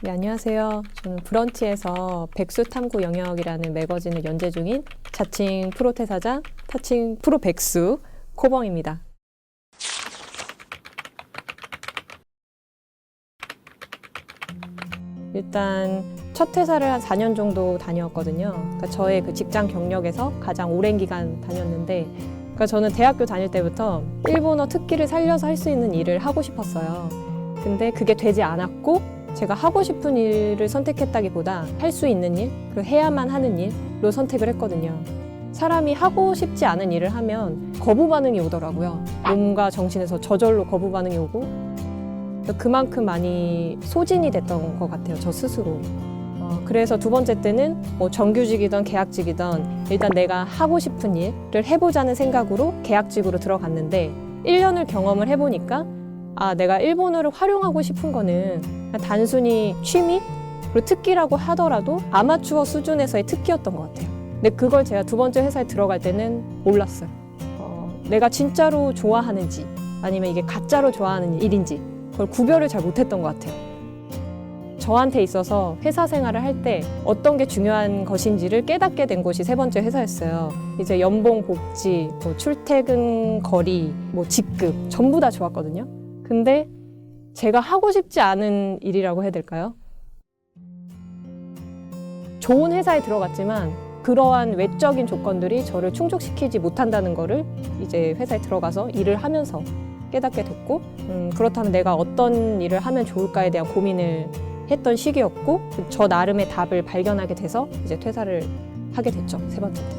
네, 안녕하세요. 저는 브런치에서 백수탐구 영역이라는 매거진을 연재 중인 자칭 프로퇴사자, 타칭 프로백수 코범입니다. 일단 첫 퇴사를 한 4년 정도 다녔거든요. 그러니까 저의 그 직장 경력에서 가장 오랜 기간 다녔는데, 그러니까 저는 대학교 다닐 때부터 일본어 특기를 살려서 할 수 있는 일을 하고 싶었어요. 근데 그게 되지 않았고, 제가 하고 싶은 일을 선택했다기보다 할 수 있는 일, 그리고 해야만 하는 일로 선택을 했거든요. 사람이 하고 싶지 않은 일을 하면 거부 반응이 오더라고요. 몸과 정신에서 저절로 거부 반응이 오고, 그만큼 많이 소진이 됐던 것 같아요, 저 스스로. 그래서 두 번째 때는 뭐 정규직이든 계약직이든 일단 내가 하고 싶은 일을 해보자는 생각으로 계약직으로 들어갔는데 1년을 경험을 해보니까 내가 일본어를 활용하고 싶은 거는 단순히 취미? 그리고 특기라고 하더라도 아마추어 수준에서의 특기였던 것 같아요. 근데 그걸 제가 두 번째 회사에 들어갈 때는 몰랐어요. 내가 진짜로 좋아하는지 아니면 이게 가짜로 좋아하는 일인지 그걸 구별을 잘 못했던 것 같아요. 저한테 있어서 회사 생활을 할 때 어떤 게 중요한 것인지를 깨닫게 된 곳이 세 번째 회사였어요. 이제 연봉, 복지, 뭐 출퇴근 거리, 뭐 직급 전부 다 좋았거든요. 근데 제가 하고 싶지 않은 일이라고 해야 될까요? 좋은 회사에 들어갔지만 그러한 외적인 조건들이 저를 충족시키지 못한다는 거를 이제 회사에 들어가서 일을 하면서 깨닫게 됐고, 그렇다면 내가 어떤 일을 하면 좋을까에 대한 고민을 했던 시기였고, 저 나름의 답을 발견하게 돼서 이제 퇴사를 하게 됐죠, 세 번째 때.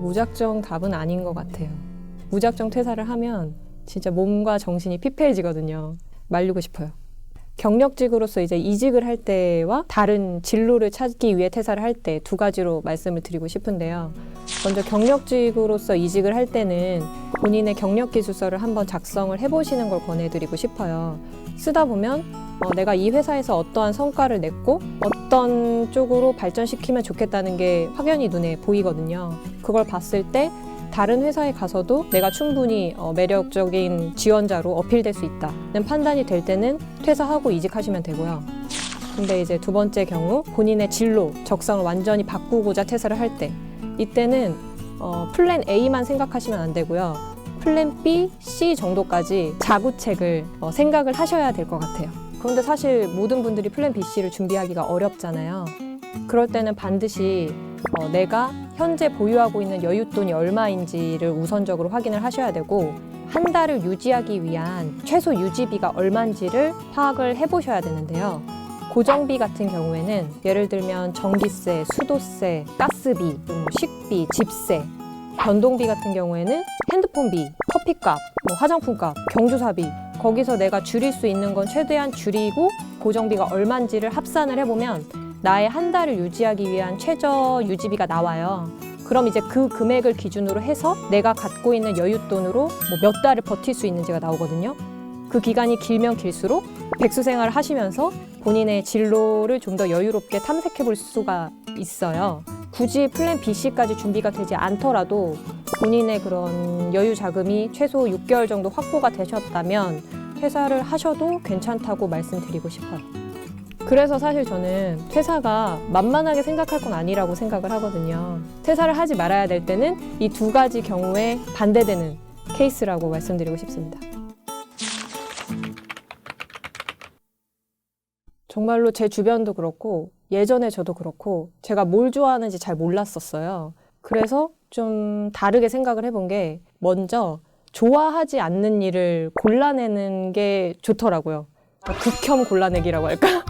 무작정 답은 아닌 것 같아요. 무작정 퇴사를 하면 진짜 몸과 정신이 피폐해지거든요. 말리고 싶어요. 경력직으로서 이제 이직을 할 때와 다른 진로를 찾기 위해 퇴사를 할 때 두 가지로 말씀을 드리고 싶은데요. 먼저 경력직으로서 이직을 할 때는 본인의 경력기술서를 한번 작성을 해보시는 걸 권해드리고 싶어요. 쓰다 보면 내가 이 회사에서 어떠한 성과를 냈고 어떤 쪽으로 발전시키면 좋겠다는 게 확연히 눈에 보이거든요. 그걸 봤을 때 다른 회사에 가서도 내가 충분히 매력적인 지원자로 어필될 수 있다는 판단이 될 때는 퇴사하고 이직하시면 되고요. 근데 이제 두 번째 경우 본인의 진로, 적성을 완전히 바꾸고자 퇴사를 할 때 이때는 플랜 A만 생각하시면 안 되고요. 플랜 B, C 정도까지 자구책을 생각을 하셔야 될 것 같아요. 그런데 사실 모든 분들이 플랜 B, C를 준비하기가 어렵잖아요. 그럴 때는 반드시 내가 현재 보유하고 있는 여윳돈이 얼마인지를 우선적으로 확인을 하셔야 되고 한 달을 유지하기 위한 최소 유지비가 얼마인지를 파악을 해보셔야 되는데요. 고정비 같은 경우에는 예를 들면 전기세, 수도세, 가스비, 식비, 집세, 변동비 같은 경우에는 핸드폰비, 커피값, 화장품값, 경조사비 거기서 내가 줄일 수 있는 건 최대한 줄이고 고정비가 얼마인지를 합산을 해보면 나의 한 달을 유지하기 위한 최저 유지비가 나와요. 그럼 이제 그 금액을 기준으로 해서 내가 갖고 있는 여윳돈으로 몇 달을 버틸 수 있는지가 나오거든요. 그 기간이 길면 길수록 백수 생활을 하시면서 본인의 진로를 좀 더 여유롭게 탐색해 볼 수가 있어요. 굳이 플랜 B, C까지 준비가 되지 않더라도 본인의 그런 여유 자금이 최소 6개월 정도 확보가 되셨다면 퇴사를 하셔도 괜찮다고 말씀드리고 싶어요. 그래서 사실 저는 퇴사가 만만하게 생각할 건 아니라고 생각을 하거든요. 퇴사를 하지 말아야 될 때는 이 두 가지 경우에 반대되는 케이스라고 말씀드리고 싶습니다. 정말로 제 주변도 그렇고 예전에 저도 그렇고 제가 뭘 좋아하는지 잘 몰랐었어요. 그래서 좀 다르게 생각을 해본 게 먼저 좋아하지 않는 일을 골라내는 게 좋더라고요. 극혐 골라내기라고 할까?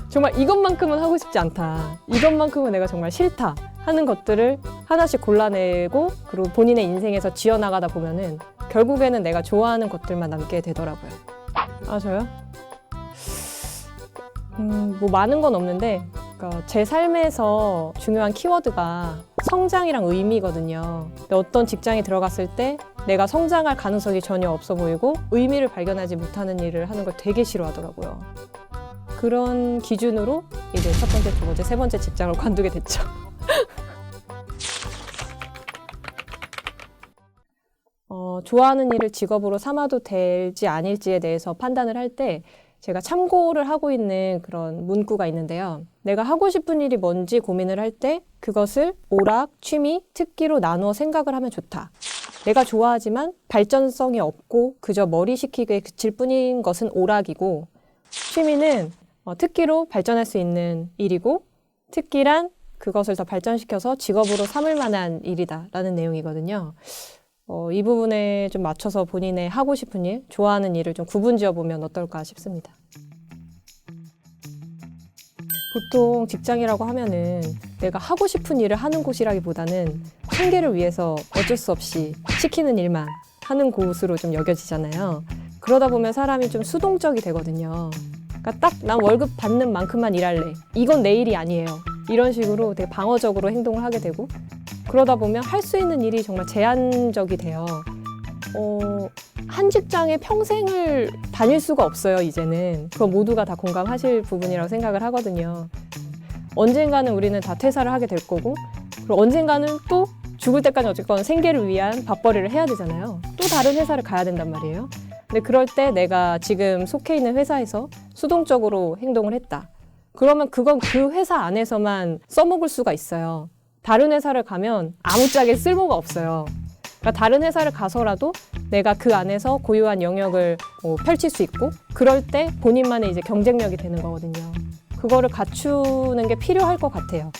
정말 이것만큼은 하고 싶지 않다. 이것만큼은 내가 정말 싫다 하는 것들을 하나씩 골라내고 그리고 본인의 인생에서 지어나가다 보면은 결국에는 내가 좋아하는 것들만 남게 되더라고요. 저요? 뭐 많은 건 없는데 그러니까 제 삶에서 중요한 키워드가 성장이랑 의미거든요. 근데 어떤 직장에 들어갔을 때 내가 성장할 가능성이 전혀 없어 보이고 의미를 발견하지 못하는 일을 하는 걸 되게 싫어하더라고요. 그런 기준으로 이제 첫 번째, 두 번째, 세 번째 직장을 관두게 됐죠. 좋아하는 일을 직업으로 삼아도 될지 아닐지에 대해서 판단을 할 때 제가 참고를 하고 있는 그런 문구가 있는데요. 내가 하고 싶은 일이 뭔지 고민을 할 때 그것을 오락, 취미, 특기로 나누어 생각을 하면 좋다. 내가 좋아하지만 발전성이 없고 그저 머리 식히기에 그칠 뿐인 것은 오락이고, 취미는 특기로 발전할 수 있는 일이고, 특기란 그것을 더 발전시켜서 직업으로 삼을 만한 일이다라는 내용이거든요. 이 부분에 좀 맞춰서 본인의 하고 싶은 일, 좋아하는 일을 좀 구분지어 보면 어떨까 싶습니다. 보통 직장이라고 하면은 내가 하고 싶은 일을 하는 곳이라기보다는 생계를 위해서 어쩔 수 없이 시키는 일만 하는 곳으로 좀 여겨지잖아요. 그러다 보면 사람이 좀 수동적이 되거든요. 그러니까 딱 난 월급 받는 만큼만 일할래. 이건 내 일이 아니에요. 이런 식으로 되게 방어적으로 행동을 하게 되고, 그러다 보면 할 수 있는 일이 정말 제한적이 돼요. 한 직장에 평생을 다닐 수가 없어요, 이제는. 그거 모두가 다 공감하실 부분이라고 생각을 하거든요. 언젠가는 우리는 다 퇴사를 하게 될 거고, 그리고 언젠가는 또 죽을 때까지 어쨌건 생계를 위한 밥벌이를 해야 되잖아요. 또 다른 회사를 가야 된단 말이에요. 근데 그럴 때 내가 지금 속해 있는 회사에서 수동적으로 행동을 했다. 그러면 그건 그 회사 안에서만 써먹을 수가 있어요. 다른 회사를 가면 아무짝에 쓸모가 없어요. 그러니까 다른 회사를 가서라도 내가 그 안에서 고유한 영역을 펼칠 수 있고, 그럴 때 본인만의 이제 경쟁력이 되는 거거든요. 그거를 갖추는 게 필요할 것 같아요.